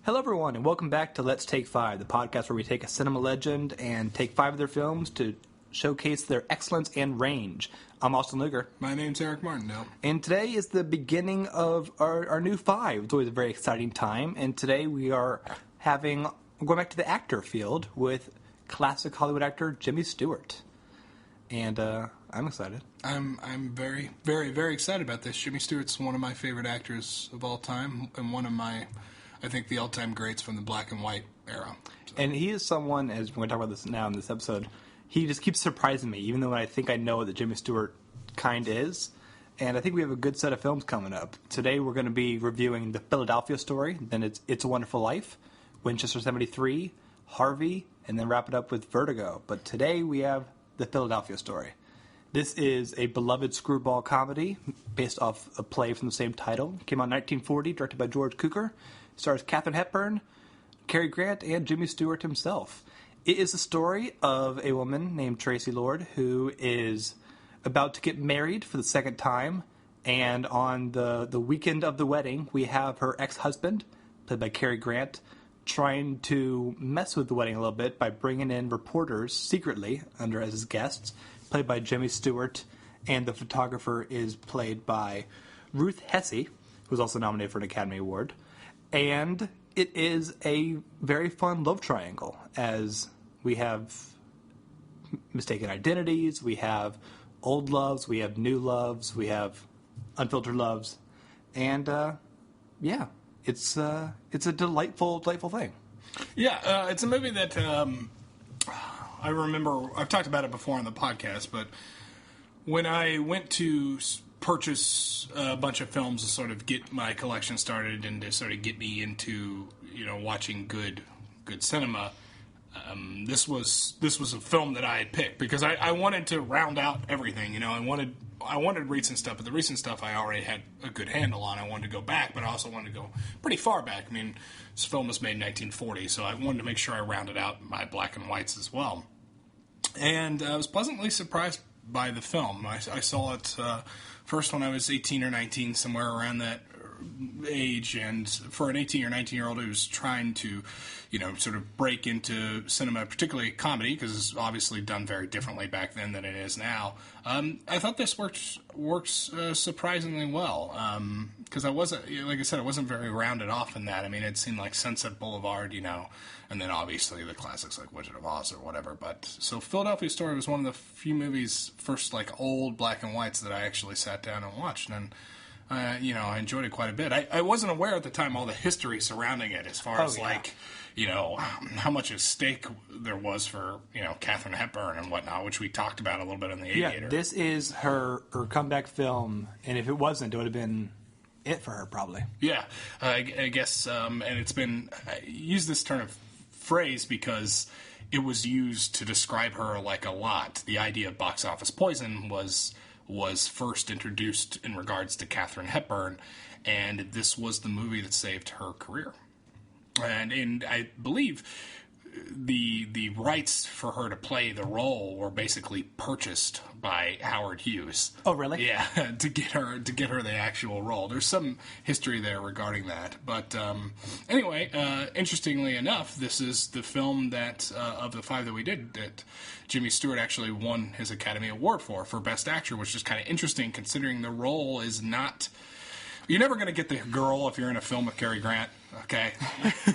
Hello, everyone, and welcome back to Let's Take 5, the podcast where we take a cinema legend and take 5 of their films to showcase their excellence and range. I'm Austin Luger. My name's Ray Martindale. And today is the beginning of our new 5. It's always a very exciting time, and today we are going back to the actor field with classic Hollywood actor Jimmy Stewart. And I'm excited. I'm very, very, very excited about this. Jimmy Stewart's one of my favorite actors of all time, and one of my, I think, the all-time greats from the black and white era. So. And he is someone, as we're going to talk about this now in this episode, he just keeps surprising me, even though I think I know what the Jimmy Stewart kind is. And I think we have a good set of films coming up. Today we're going to be reviewing The Philadelphia Story, then It's a Wonderful Life, Winchester 73, Harvey, and then wrap it up with Vertigo. But today we have The Philadelphia Story. This is a beloved screwball comedy based off a play from the same title. It came out in 1940, directed by George Cukor. Stars Katharine Hepburn, Cary Grant, and Jimmy Stewart himself. It is the story of a woman named Tracy Lord who is about to get married for the second time, and on the weekend of the wedding, we have her ex-husband, played by Cary Grant, trying to mess with the wedding a little bit by bringing in reporters secretly as his guests, played by Jimmy Stewart, and the photographer is played by Ruth Hesse, who's also nominated for an Academy Award. And it is a very fun love triangle, as we have mistaken identities, we have old loves, we have new loves, we have unfiltered loves, and it's a delightful thing. Yeah, it's a movie that I remember. I've talked about it before on the podcast, but when I went to purchase a bunch of films to sort of get my collection started and to sort of get me into watching good cinema. This was a film that I had picked because I wanted to round out everything. I wanted recent stuff, but the recent stuff I already had a good handle on. I wanted to go back, but I also wanted to go pretty far back. I mean, this film was made in 1940, so I wanted to make sure I rounded out my black and whites as well. And I was pleasantly surprised by the film. I saw it first when I was 18 or 19, somewhere around that age, and for an 18 or 19-year-old who's trying to, sort of break into cinema, particularly comedy, because it's obviously done very differently back then than it is now, I thought this works surprisingly well, because I wasn't, like I said, I wasn't very rounded off in that. I mean, it seemed like Sunset Boulevard, and then obviously the classics like Wizard of Oz or whatever. But so Philadelphia Story was one of the few movies, first like old black and whites, that I actually sat down and watched, and I enjoyed it quite a bit. I wasn't aware at the time all the history surrounding it, as far as how much at stake there was for Katharine Hepburn and whatnot, which we talked about a little bit in The Aviator. Yeah, this is her comeback film, and if it wasn't, it would have been it for her probably. Yeah, I guess, and it's been I use this turn of phrase because it was used to describe her like a lot. The idea of box office poison was first introduced in regards to Katharine Hepburn, and this was the movie that saved her career. And I believe the rights for her to play the role were basically purchased by Howard Hughes. Oh, really? Yeah, to get her the actual role. There's some history there regarding that. But anyway, interestingly enough, this is the film that of the 5 that we did that Jimmy Stewart actually won his Academy Award for Best Actor, which is kind of interesting considering the role is not. You're never going to get the girl if you're in a film with Cary Grant. Okay,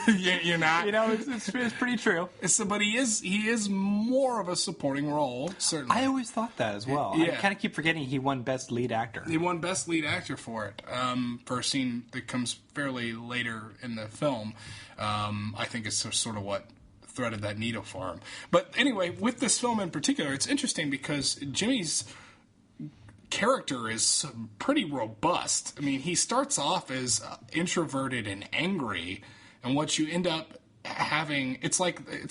you're not. It's pretty true. But he is more of a supporting role. Certainly, I always thought that as well. Yeah. I kind of keep forgetting he won Best Lead Actor. He won Best Lead Actor for it for a scene that comes fairly later in the film. I think it's sort of what threaded that needle for him. But anyway, with this film in particular, it's interesting because Jimmy's character is pretty robust. I mean, he starts off as introverted and angry, and what you end up having, it's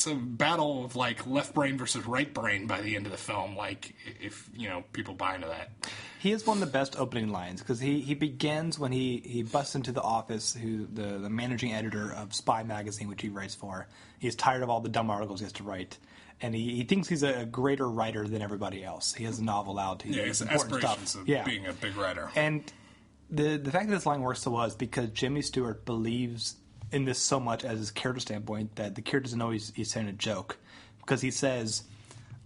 a battle of like left brain versus right brain by the end of the film, like if people buy into that. He is one of the best opening lines because he begins when he busts into the office, the managing editor of Spy magazine, which he writes for. He's tired of all the dumb articles he has to write. And he thinks he's a greater writer than everybody else. He has a novel out. He has aspirations stuff. Of being a big writer. And the fact that this line works so well is because Jimmy Stewart believes in this so much as his character standpoint that the character doesn't know he's saying a joke, because he says,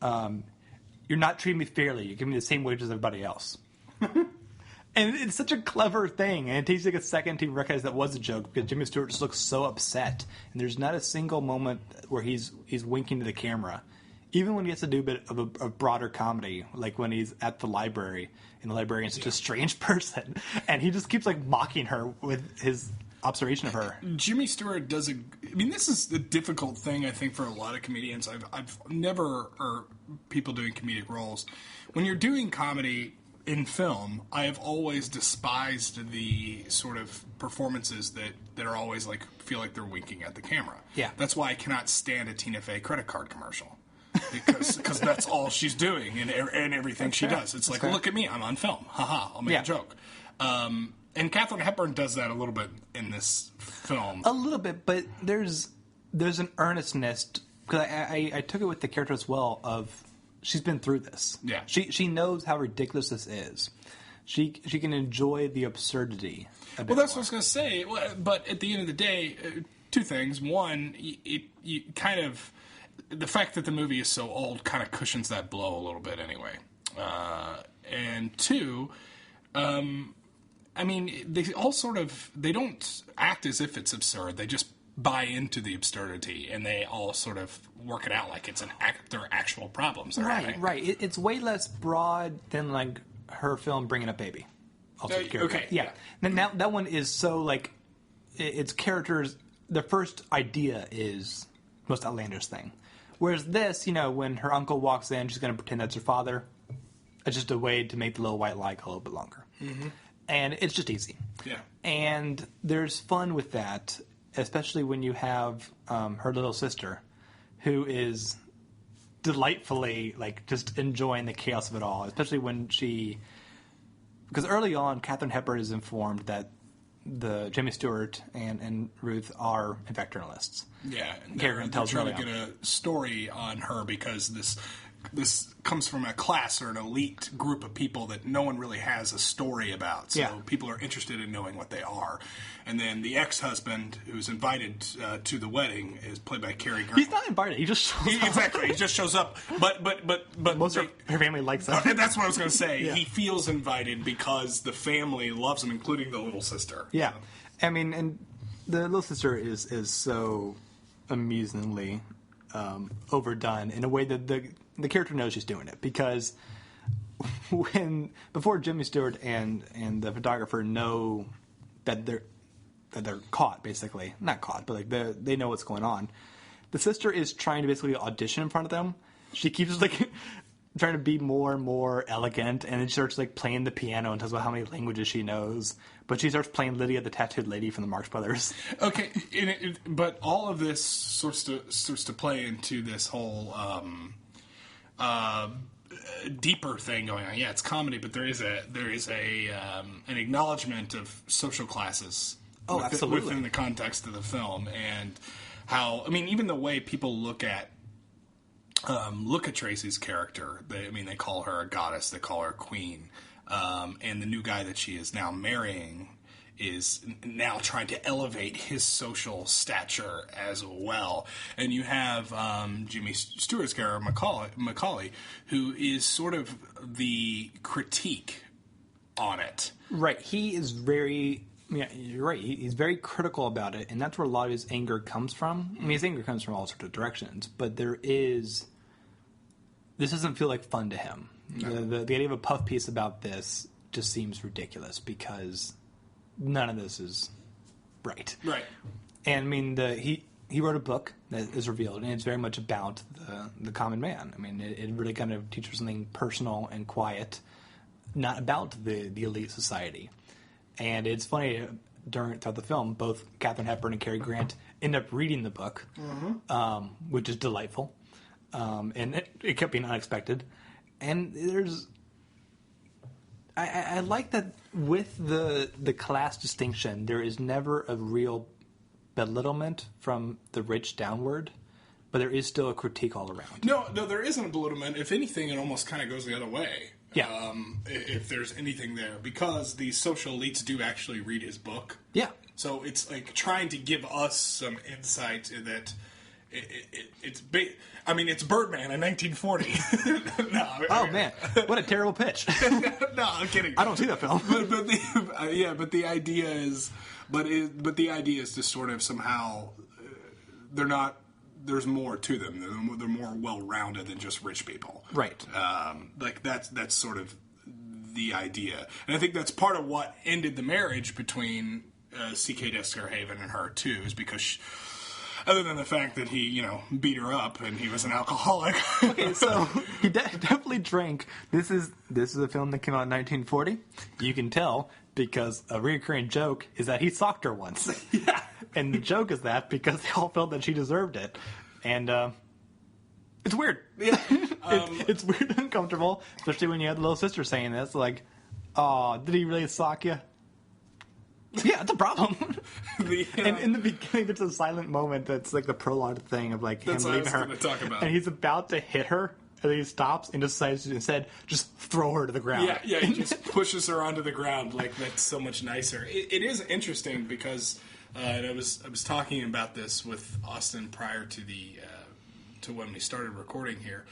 "You're not treating me fairly. You're giving me the same wage as everybody else." And it's such a clever thing, and it takes like a second to recognize that was a joke, because Jimmy Stewart just looks so upset, and there's not a single moment where he's winking to the camera. Even when he has to do a bit of a broader comedy, like when he's at the library, and the librarian's such a strange person, and he just keeps like mocking her with his observation of her. Jimmy Stewart does this is a difficult thing, I think, for a lot of comedians. I've never, or people doing comedic roles, when you're doing comedy in film, I have always despised the sort of performances that are always like, feel like they're winking at the camera. Yeah. That's why I cannot stand a Tina Fey credit card commercial. Because that's all she's doing and everything she does. It's like, look at me, I'm on film. Haha, I'll make a joke. And Katharine Hepburn does that a little bit in this film. A little bit, but there's an earnestness, because I took it with the character as well, of she's been through this. Yeah. She knows how ridiculous this is. She can enjoy the absurdity a bit Well, that's more. what I was going to say. But at the end of the day, two things. One, you kind of... The fact that the movie is so old kind of cushions that blow a little bit anyway. And two, they don't act as if it's absurd. They just buy into the absurdity, and they all sort of work it out like it's their actual problems they're having. Right. It's way less broad than like her film Bringing Up Baby. Also, okay. Yeah. Then that one is so like its characters. The first idea is the most outlandish thing. Whereas this, when her uncle walks in, she's going to pretend that's her father. It's just a way to make the little white lie go a little bit longer. Mm-hmm. And it's just easy. Yeah. And there's fun with that, especially when you have her little sister, who is delightfully, like, just enjoying the chaos of it all. Especially when because early on, Katharine Hepburn is informed that the Jimmy Stewart and Ruth are in fact journalists. Yeah, they're trying to get a story on her because this comes from a class or an elite group of people that no one really has a story about. So people are interested in knowing what they are. And then the ex-husband, who's invited to the wedding, is played by Cary Grant. He's not invited. He just shows up. Exactly. He just shows up. But most of her family likes him. That's what I was going to say. Yeah. He feels invited because the family loves him, including the little sister. Yeah. I mean, and the little sister is so amusingly overdone in a way that the character knows she's doing it, because before Jimmy Stewart and the photographer know that they're caught, basically not caught, but like they know what's going on, the sister is trying to basically audition in front of them. She keeps like trying to be more and more elegant, and then she starts like playing the piano and tells about how many languages she knows. But she starts playing Lydia, the tattooed lady from the Marx Brothers. Okay, but all of this starts to play into this whole deeper thing going on. Yeah, it's comedy, but there is an acknowledgement of social classes. Oh, absolutely. Within the context of the film, and how even the way people look at Tracy's character. They call her a goddess. They call her a queen. And the new guy that she is now marrying is now trying to elevate his social stature as well. And you have Jimmy Stewart's character, Macaulay, who is sort of the critique on it. Right. He is very... Yeah, you're right. He's very critical about it, and that's where a lot of his anger comes from. His anger comes from all sorts of directions, but this doesn't feel like fun to him. No. The idea of a puff piece about this just seems ridiculous, because none of this is right. Right. And he wrote a book that is revealed, and it's very much about the common man. It really kind of teaches something personal and quiet, not about the elite society. And it's funny, throughout the film, both Katharine Hepburn and Cary Grant end up reading the book, which is delightful. And it kept being unexpected. And I like that with the class distinction, there is never a real belittlement from the rich downward, but there is still a critique all around. No, there isn't a belittlement. If anything, it almost kind of goes the other way. Yeah. If there's anything there, because the social elites do actually read his book. Yeah. So it's like trying to give us some insight that it's big. I mean, it's Birdman in 1940. Man, what a terrible pitch. No, I'm kidding. I don't see that film. But the idea is, but the idea is to sort of somehow they're not. There's more to them. They're more well-rounded than just rich people. Right. Like that's sort of the idea, and I think that's part of what ended the marriage between C.K. Descarhaven and her too, is because other than the fact that he, beat her up and he was an alcoholic. Okay, so he definitely drank. This is a film that came out in 1940. You can tell because a recurring joke is that he socked her once. Yeah. And the joke is that because they all felt that she deserved it. And it's weird. Yeah. It's weird and uncomfortable, especially when you have the little sister saying this. Like, oh, did he really sock you? Yeah, it's a problem. And in the beginning, there's a silent moment that's like the prologue thing of like that's him leaving her. Talk about. And he's about to hit her, and then he stops and decides to instead just throw her to the ground. Yeah, he just pushes her onto the ground. Like, that's so much nicer. It is interesting because and I was talking about this with Austin prior to to when we started recording here.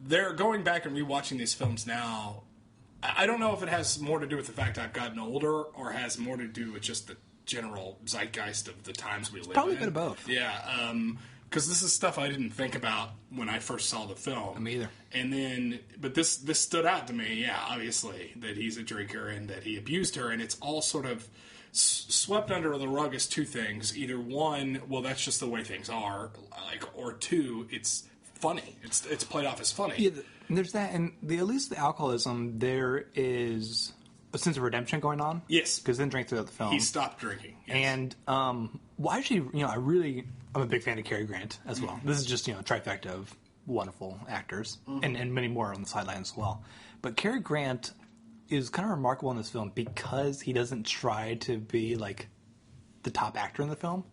They're going back and rewatching these films now. I don't know if it has more to do with the fact I've gotten older or has more to do with just the general zeitgeist of the times we live in. Probably a bit of both. Yeah, because this is stuff I didn't think about when I first saw the film. Me either. And then, but this stood out to me, yeah, obviously, that he's a drinker and that he abused her, and it's all sort of swept under the rug as two things. Either one, well, that's just the way things are, or two, it's funny. It's played off as funny. Yeah, there's that, and at least the alcoholism, there is a sense of redemption going on. Yes. Because then drank throughout the film. He stopped drinking. Yes. And, well, actually, I'm a big fan of Cary Grant as well. This is just, a trifecta of wonderful actors, and many more on the sidelines as well. But Cary Grant is kind of remarkable in this film because he doesn't try to be, like, the top actor in the film.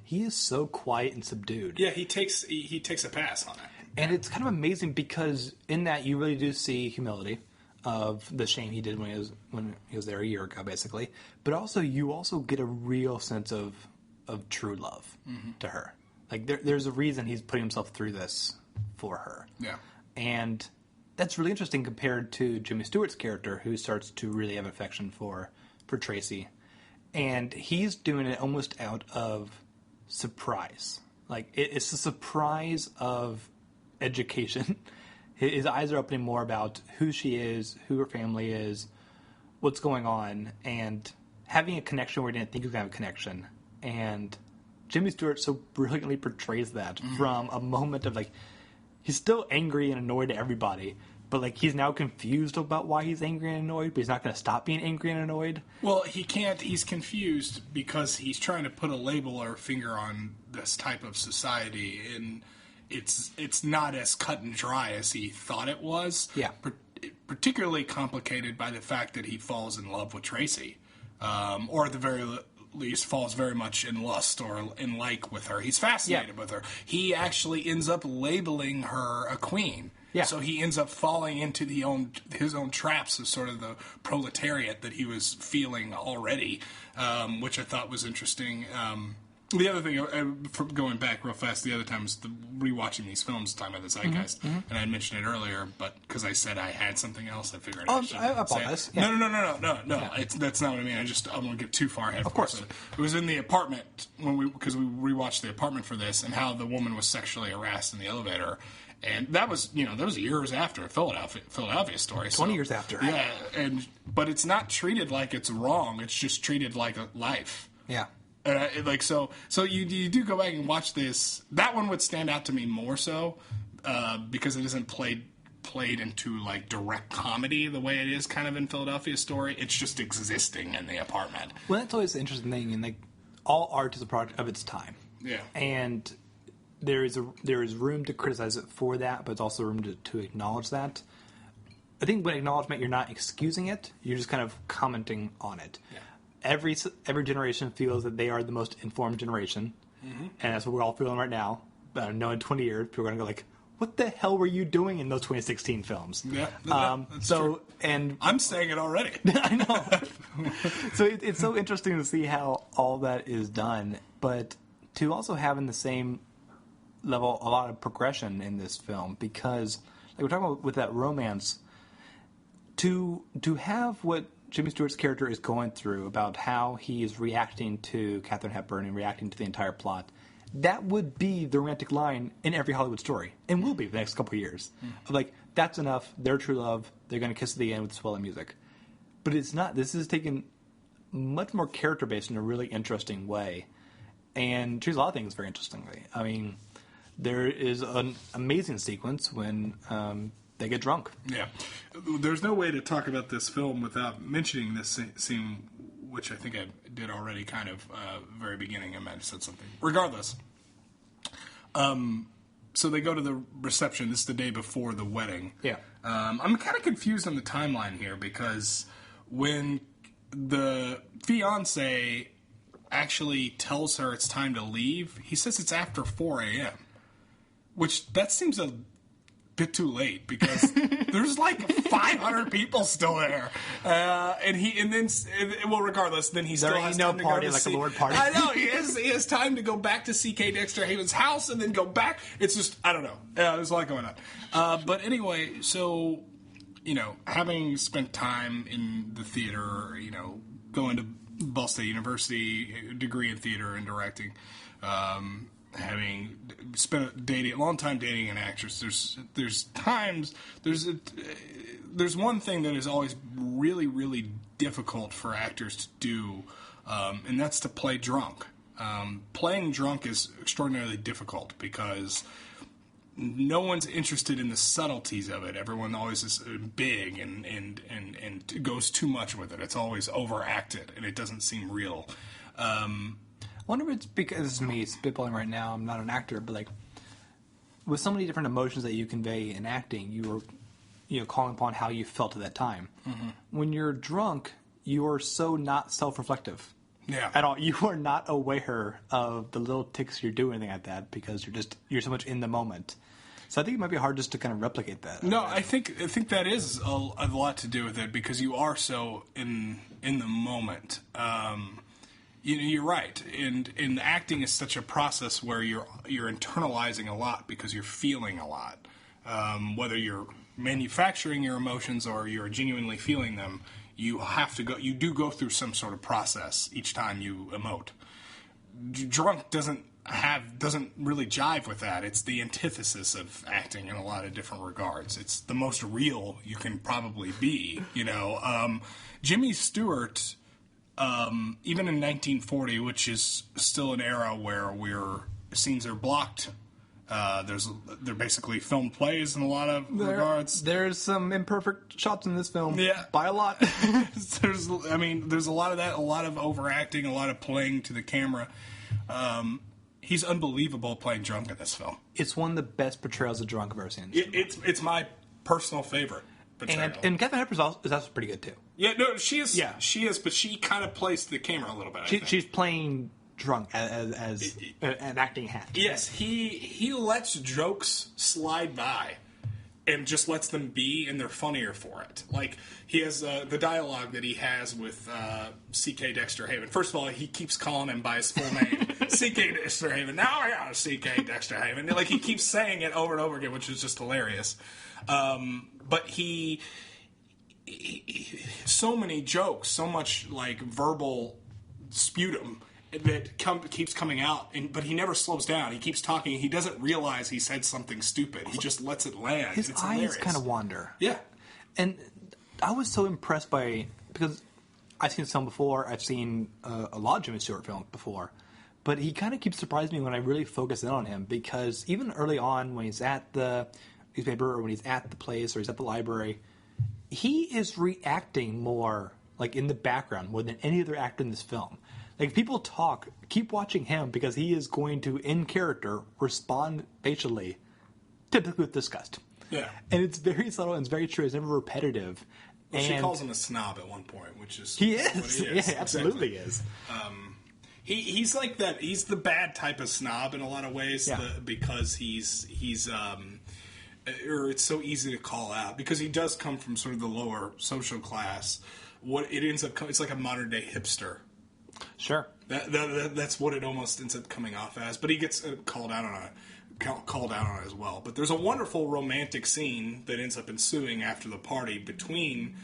He is so quiet and subdued. Yeah, he takes a pass on it. And it's kind of amazing because in that you really do see humility of the shame he did when he was there a year ago, basically. But also you also get a real sense of true love to her. Like there's a reason he's putting himself through this for her. Yeah. And that's really interesting compared to Jimmy Stewart's character, who starts to really have affection for Tracy. And he's doing it almost out of surprise. Like it's a surprise of education. His eyes are opening more about who she is, who her family is, what's going on, and having a connection where he didn't think he was going to have a connection. And Jimmy Stewart so brilliantly portrays that from a moment of, like, he's still angry and annoyed at everybody, but, like, he's now confused about why he's angry and annoyed, but he's not going to stop being angry and annoyed. Well, he can't. He's confused because he's trying to put a label or a finger on this type of society, and it's not as cut and dry as he thought it was. Yeah. Particularly complicated by the fact that he falls in love with Tracy, or at the very least falls very much in lust or in like with her. He's fascinated with her. He actually ends up labeling her a queen. Yeah. So he ends up falling into his own traps of sort of the proletariat that he was feeling already, which I thought was interesting. The other thing, going back real fast, the other time was rewatching these films, talking about the zeitgeist, and I mentioned it earlier, but because I said I had something else, I figured I should I apologize. say it. No. Yeah. That's not what I mean. I won't get too far ahead. Of course. It was in the apartment because we rewatched The Apartment for this, and how the woman was sexually harassed in the elevator. And that was years after Philadelphia story. 20 years after. Yeah, but it's not treated like it's wrong. It's just treated like a life. Yeah. So you do go back and watch this. That one would stand out to me more so because it isn't played into like direct comedy the way it is kind of in Philadelphia Story. It's just existing in the apartment. Well, that's always the interesting thing, and like all art is a product of its time. Yeah, and there is room to criticize it for that, but it's also room to acknowledge that. I think with acknowledgement, you're not excusing it; you're just kind of commenting on it. Yeah. Every generation feels that they are the most informed generation, and that's what we're all feeling right now. But I know in 20 years, people are going to go like, what the hell were you doing in those 2016 films? Yeah, that's so true. And I'm saying it already. I know. So it's so interesting to see how all that is done, but to also have in the same level a lot of progression in this film, because like we're talking about with that romance, to have what Jimmy Stewart's character is going through about how he is reacting to Katharine Hepburn and reacting to the entire plot, that would be the romantic line in every Hollywood story, and will be the next couple of years. Of like, that's enough, they're true love, they're going to kiss at the end with swelling music. But it's not. This is taken much more character-based in a really interesting way, and treats a lot of things very interestingly. I mean, there is an amazing sequence when they get drunk. Yeah. There's no way to talk about this film without mentioning this scene, which I think I did already kind of very beginning. I might have said something. Regardless. So they go to the reception. This is the day before the wedding. Yeah. I'm kind of confused on the timeline here because when the fiancé actually tells her it's time to leave, he says it's after 4 a.m., which that seems a bit too late because there's like 500 people still there, regardless, then he still has time to party go to like a Lord party. I know he has time to go back to C.K. Dexter Haven's house and then go back. It's just I don't know. There's a lot going on. But anyway, so having spent time in the theater, going to Ball State University, degree in theater and directing. Having spent a long time dating an actress, there's one thing that is always really, really difficult for actors to do, and that's to play drunk. Playing drunk is extraordinarily difficult because no one's interested in the subtleties of it. Everyone always is big and goes too much with it. It's always overacted, and it doesn't seem real. I wonder if it's because, this is me spitballing right now, I'm not an actor, but like, with so many different emotions that you convey in acting, you are calling upon how you felt at that time. Mm-hmm. When you're drunk, you are so not self-reflective. Yeah. At all. You are not aware of the little ticks you're doing, anything like that, because you're so much in the moment. So I think it might be hard just to kind of replicate that. No, I think that is a lot to do with it because you are so in the moment. You're right, and acting is such a process where you're internalizing a lot because you're feeling a lot. Whether you're manufacturing your emotions or you're genuinely feeling them, you do go through some sort of process each time you emote. Drunk doesn't really jive with that. It's the antithesis of acting in a lot of different regards. It's the most real you can probably be. Jimmy Stewart. Even in 1940, which is still an era where scenes are blocked, they're basically filmed plays in a lot of regards. There's some imperfect shots in this film, yeah, by a lot. There's a lot of that, a lot of overacting, a lot of playing to the camera. He's unbelievable playing drunk in this film. It's one of the best portrayals of drunk I've ever seen. It's my personal favorite. And Katharine Hepburn is also pretty good too. Yeah, no, she is. Yeah. She is, but she kind of plays to the camera a little bit. She's playing drunk as an acting hat. Yes, he lets jokes slide by, and just lets them be, and they're funnier for it. Like he has the dialogue that he has with C.K. Dexter Haven. First of all, he keeps calling him by his full name, C.K. Dexter Haven. Now I got C.K. Dexter Haven. Like he keeps saying it over and over again, which is just hilarious. But he so many jokes, so much like verbal sputum that keeps coming out, but he never slows down. He keeps talking. He doesn't realize he said something stupid. He just lets it land. His it's eyes hilarious. kind of wander. Yeah. And I was so impressed because I've seen some before. I've seen a lot of Jimmy Stewart films before. But he kind of keeps surprising me when I really focus in on him, because even early on when he's at the newspaper or when he's at the place or he's at the library, he is reacting more like in the background more than any other actor in this film. Like, if people talk, keep watching him, because he is going to, in character, respond facially, typically with disgust. Yeah. And it's very subtle and it's very true. It's never repetitive. Well, and she calls him a snob at one point, which is he is. What he is. Yeah, absolutely exactly. is. He's like that. He's the bad type of snob in a lot of ways, yeah. Because he's or it's so easy to call out because he does come from sort of the lower social class. What it ends up, it's like a modern day hipster. Sure. That's what it almost ends up coming off as. But he gets called out on it as well. But there's a wonderful romantic scene that ends up ensuing after the party between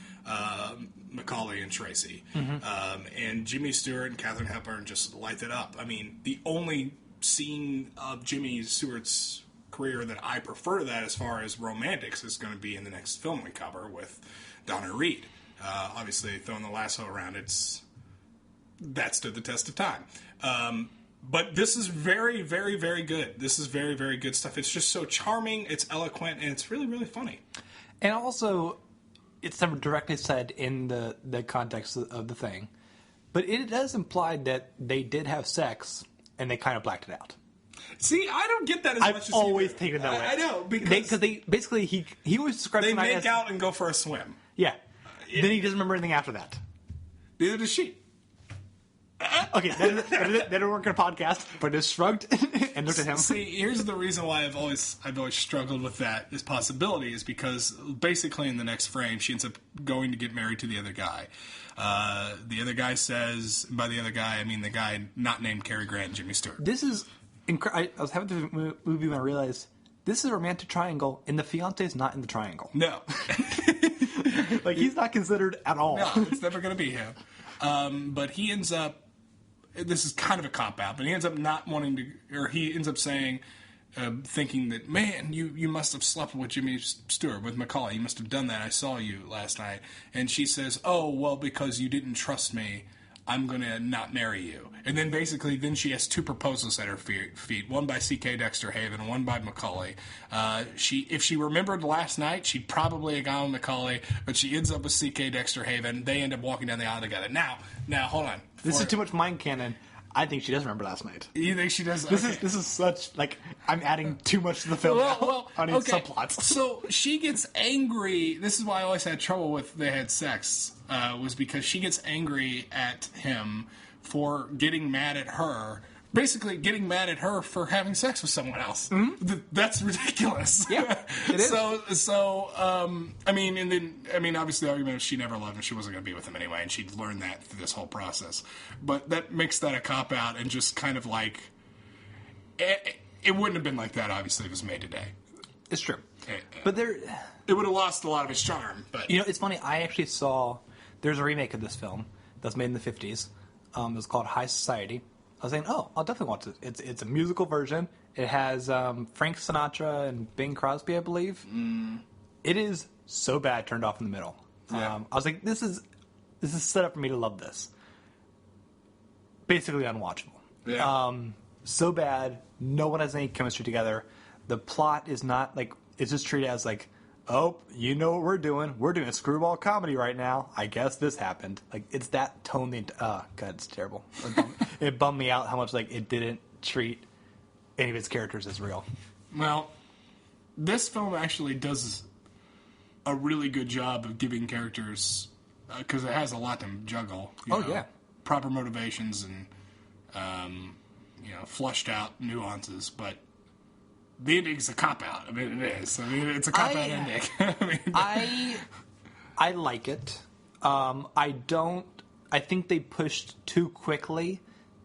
Macaulay and Tracy. And Jimmy Stewart and Katharine Hepburn just light it up. I mean, the only scene of Jimmy Stewart's career that I prefer to that as far as romantics is going to be in the next film we cover with Donna Reed. Obviously, throwing the lasso around, that stood the test of time. But this is very, very, very good. This is very, very good stuff. It's just so charming, it's eloquent, and it's really, really funny. And also, it's never directly said in the context of the thing, but it does imply that they did have sex, and they kind of blacked it out. See, I don't get that as much as you do. I've always taken it that way. I know, because they basically, he always describes they the night make out and go for a swim. Yeah. Then he doesn't remember anything after that. Neither does she. Okay, that didn't work on a podcast, but just shrugged and looked at him. See, here's the reason why I've always struggled with this possibility is because basically in the next frame she ends up going to get married to the other guy. The other guy says, by the other guy I mean the guy not named Cary Grant and Jimmy Stewart. This is I was having the movie when I realized this is a romantic triangle, and the fiance is not in the triangle. No. Like, he's not considered at all. No, it's never going to be him. But he ends up, this is kind of a cop-out, but he ends up not wanting to, or he ends up saying, thinking that, man, you must have slept with Jimmy Stewart, with Macaulay. You must have done that. I saw you last night. And she says, oh, well, because you didn't trust me, I'm going to not marry you. And then basically, then she has two proposals at her feet, one by C.K. Dexter Haven, one by Macaulay. If she remembered last night, she'd probably have gone with Macaulay, but she ends up with C.K. Dexter Haven. They end up walking down the aisle together. Now, hold on. This is too much mind canon. I think she does remember last night. You think she does? This is such, like, I'm adding too much to the film on its subplots. So she gets angry. This is why I always had trouble with they had sex, was because she gets angry at him for getting mad at her. Basically, getting mad at her for having sex with someone else. Mm-hmm. That's ridiculous. Yeah, it is. Obviously, the argument is she never loved him. She wasn't going to be with him anyway, and she'd learned that through this whole process. But that makes that a cop-out and just kind of like... It wouldn't have been like that, obviously, if it was made today. It's true. But it would have lost a lot of its charm. But it's funny. I actually saw... There's a remake of this film that's made in the 50s. It was called High Society. I was saying, I'll definitely watch it. It's a musical version. It has Frank Sinatra and Bing Crosby, I believe. It is so bad, turned off in the middle. Yeah. I was like, this is set up for me to love this. Basically unwatchable. Yeah. So bad, no one has any chemistry together. The plot is not like, it's just treated as like, oh, you know what we're doing. We're doing a screwball comedy right now. I guess this happened. Like, it's that tone. God, it's terrible. It bummed me out how much, like, it didn't treat any of its characters as real. Well, this film actually does a really good job of giving characters, because it has a lot to juggle. Yeah. Proper motivations and, flushed out nuances, but the ending's a cop-out. I mean, it is. I mean, it's a cop-out ending. I like it. I think they pushed too quickly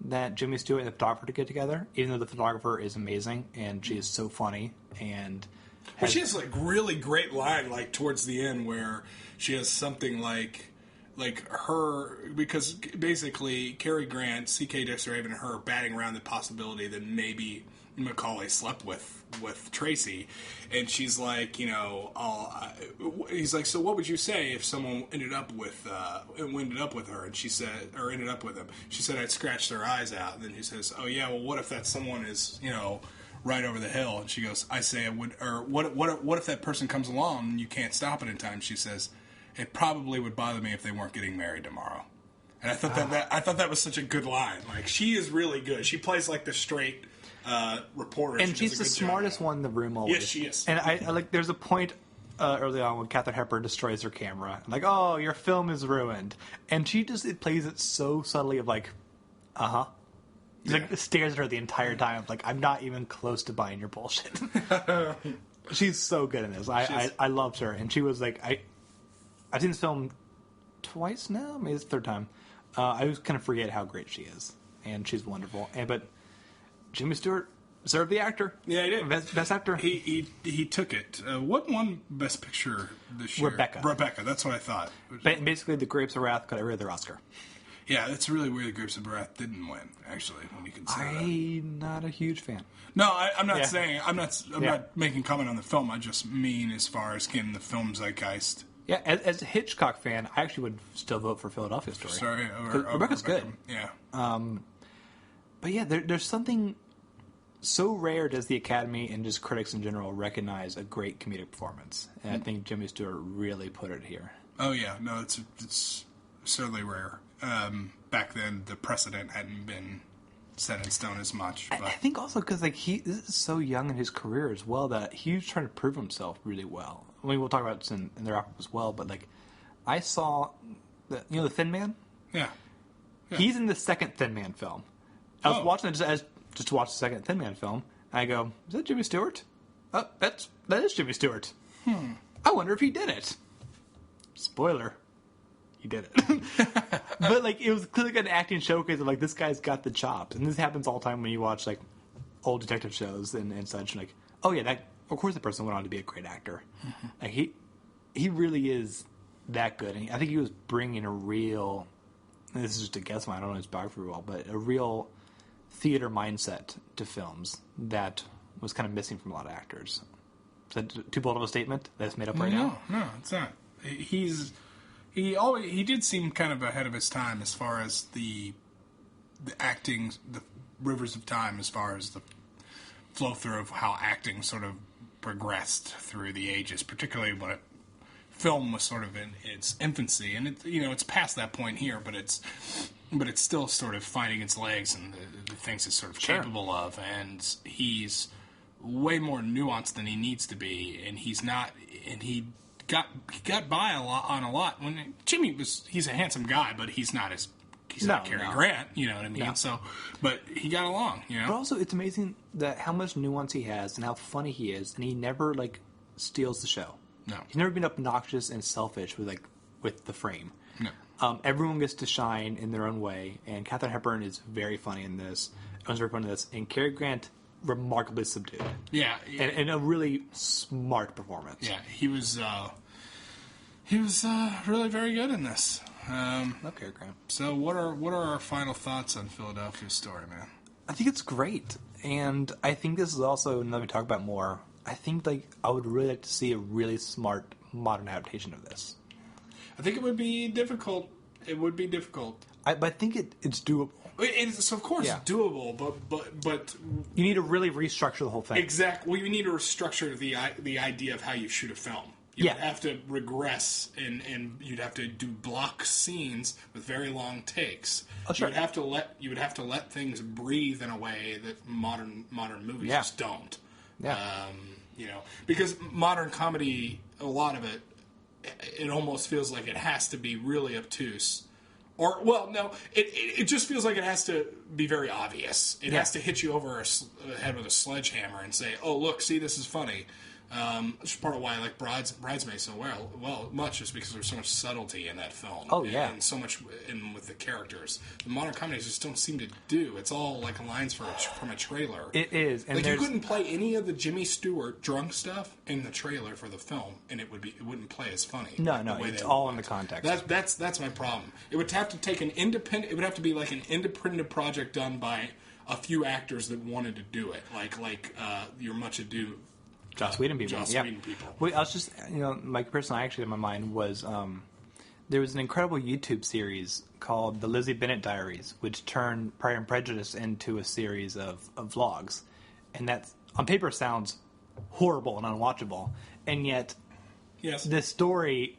that Jimmy Stewart and the photographer to get together, even though the photographer is amazing and she is so funny and... But she has, like, really great line, like, towards the end where she has something like her, because basically Cary Grant, C.K. Dexter Haven, and her batting around the possibility that maybe Macaulay slept with Tracy, and she's like, he's like, so what would you say if someone ended up with her, and she said, or ended up with him? She said, I'd scratch their eyes out. And then he says, oh yeah, well, what if that someone is, right over the hill? And she goes, I say I would, or what if that person comes along and you can't stop it in time? She says, it probably would bother me if they weren't getting married tomorrow. And I thought that was such a good line. Like, she is really good. She plays like the straight reporter, and she's the smartest one in the room always. Yes, she is. And I like. There's a point early on when Katharine Hepburn destroys her camera, like, "Oh, your film is ruined," and she just plays it so subtly of like, Like, stares at her the entire time. Like, I'm not even close to buying your bullshit. She's so good in this. I loved her, and she was like I've seen this film twice now, maybe it's the third time. I always kind of forget how great she is, and she's wonderful. But Jimmy Stewart deserved the actor. Yeah, he did. Best actor. He took it. What won Best Picture this year? Rebecca. That's what I thought. Basically, The Grapes of Wrath got every other Oscar. Yeah, it's really weird. The Grapes of Wrath didn't win. Actually, when you consider that. I'm not a huge fan. No, I'm not saying I'm not making comment on the film. I just mean as far as getting the film zeitgeist. Yeah, as a Hitchcock fan, I actually would still vote for Philadelphia Story. Rebecca's good. Yeah. But yeah, there's something so rare does the Academy and just critics in general recognize a great comedic performance, and I think Jimmy Stewart really put it here. Oh yeah, no, it's certainly rare. Back then, the precedent hadn't been set in stone as much. But. I think also because this is so young in his career as well that he was trying to prove himself really well. I mean, we'll talk about this in the wrap-up as well, but I saw the Thin Man. Yeah. He's in the second Thin Man film. I was watching it just to watch the second Thin Man film, and I go, "Is that Jimmy Stewart? Oh, that is Jimmy Stewart. I wonder if he did it." Spoiler. He did it. But it was clearly an acting showcase of this guy's got the chops. And this happens all the time when you watch old detective shows and such. Oh yeah, that of course the person went on to be a great actor. Mm-hmm. He really is that good. And I think he was bringing a real, and this is just a guess, I don't know his biography well, but a real theater mindset to films that was kind of missing from a lot of actors. Is that too bold of a statement that's made up right now? No, it's not. He did seem kind of ahead of his time as far as the acting, the rivers of time, as far as the flow through of how acting sort of progressed through the ages, particularly when film was sort of in its infancy, and it's past that point here, but it's still sort of finding its legs and the things it's sort of capable of, and he's way more nuanced than he needs to be, and he got by on a lot. When he's a handsome guy, but he's not Cary Grant, you know what I mean? No. So, but he got along, But also, it's amazing that how much nuance he has and how funny he is, and he never steals the show. No, he's never been obnoxious and selfish with the frame. No, everyone gets to shine in their own way, and Katharine Hepburn is very funny in this. Everyone's very funny in this, and Cary Grant remarkably subdued. Yeah. And a really smart performance. Yeah, he was really very good in this. Love Cary Grant. So what are our final thoughts on Philadelphia Story, man? I think it's great, and I think this is also another we talk about more. I think I would really like to see a really smart modern adaptation of this. I think it would be difficult. It would be difficult. But I think it's doable. It's of course doable, but you need to really restructure the whole thing. Exactly. Well, you need to restructure the idea of how you shoot a film. You would have to regress, and you'd have to do block scenes with very long takes. Oh, sure. You would have to let things breathe in a way that modern movies just don't. Yeah. Because modern comedy, a lot of it almost feels like it has to be really obtuse. Or, well, no, it just feels like it has to be very obvious. It has to hit you over the head with a sledgehammer and say, "Oh, look, see, this is funny." Which is part of why I like Bridesmaids so well, much is because there's so much subtlety in that film. Oh, yeah. And so much with the characters. The modern comedies just don't seem to do. It's all lines from a trailer. It is. And you couldn't play any of the Jimmy Stewart drunk stuff in the trailer for the film, and it wouldn't play as funny. No, it's all in the context. That's my problem. It would have to take it would have to be like an independent project done by a few actors that wanted to do it. Like Your Much Ado... Joss Whedon people. Well, I was just, my personal actually in my mind was there was an incredible YouTube series called The Lizzie Bennet Diaries, which turned Pride and Prejudice into a series of vlogs. And that, on paper, sounds horrible and unwatchable. And yet, the story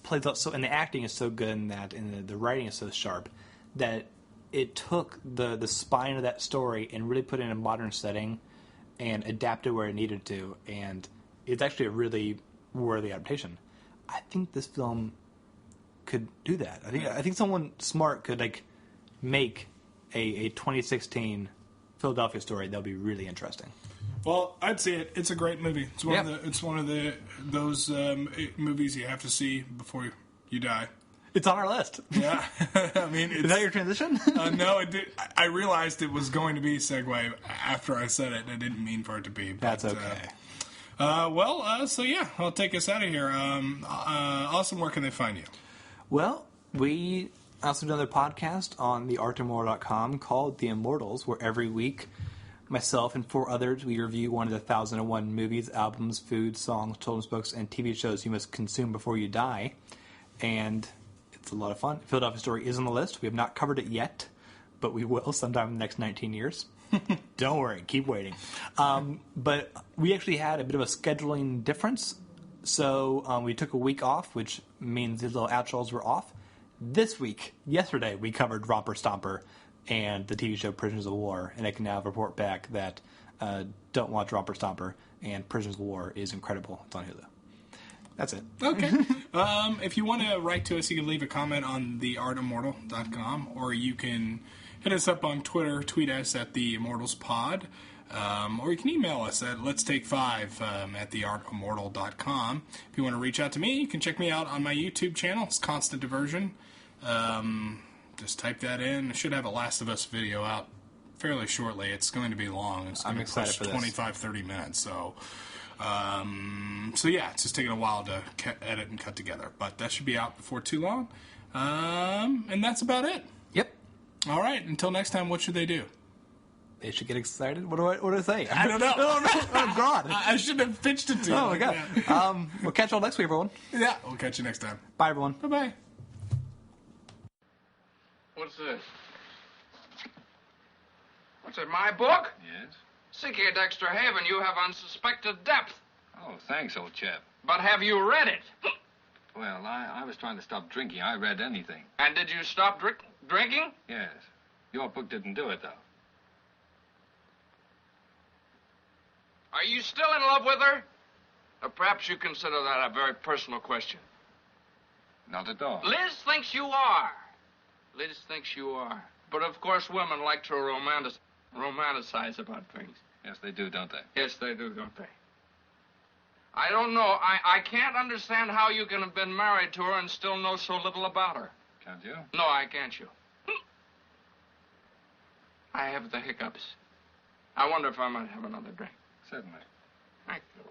plays out so, and the acting is so good in that, and the writing is so sharp, that it took the spine of that story and really put it in a modern setting and adapted where it needed to, and it's actually a really worthy adaptation. I think this film could do that. I think someone smart could make a 2016 Philadelphia Story that would be really interesting. Well, I'd see it. It's a great movie. It's one of those movies you have to see before you die. It's on our list. Yeah, I mean, is that your transition? No, it did. I realized it was going to be a segue after I said it. I didn't mean for it to be. But, that's okay. So yeah, I'll take us out of here. Awesome. Where can they find you? Well, we also do another podcast on theartimmortal.com called The Immortals, where every week myself and 4 others, we review one of the 1001 movies, albums, food, songs, children's books, and TV shows you must consume before you die. And it's a lot of fun. Philadelphia Story is on the list. We have not covered it yet, but we will sometime in the next 19 years. Don't worry, keep waiting. But we actually had a bit of a scheduling difference. So we took a week off, which means these little outros were off. This week, yesterday, we covered Romper Stomper and the TV show Prisoners of War, and I can now report back that don't watch Romper Stomper, and Prisoners of War is incredible. It's on Hulu. That's it. Okay. If you want to write to us, you can leave a comment on theartimmortal.com, or you can hit us up on Twitter, tweet us at TheImmortalsPod, or you can email us at letstake5 at theartimmortal.com. If you want to reach out to me, you can check me out on my YouTube channel. It's Constant Diversion. Just type that in. I should have a Last of Us video out fairly shortly. It's going to be long. It's going to push 25, 30 minutes. So yeah, it's just taking a while to edit and cut together. But that should be out before too long. And that's about it. Yep. All right. Until next time, what should they do? They should get excited. What do I say? I don't know. Oh, God. I should have pitched it to you. Oh, my God. Yeah. We'll catch you all next week, everyone. Yeah. We'll catch you next time. Bye, everyone. Bye-bye. What's this? What's it, my book? Yes? Seek here, Dexter Haven, you have unsuspected depth. Oh, thanks, old chap. But have you read it? Well, I was trying to stop drinking. I read anything. And did you stop drinking? Yes. Your book didn't do it, though. Are you still in love with her? Or perhaps you consider that a very personal question. Not at all. Liz thinks you are. Liz thinks you are. But, of course, women like to romanticize about things. Yes, they do, don't they? Yes, they do, don't they? I don't know. I can't understand how you can have been married to her and still know so little about her. Can't you? No, I can't you. I have the hiccups. I wonder if I might have another drink. Certainly. Thank you.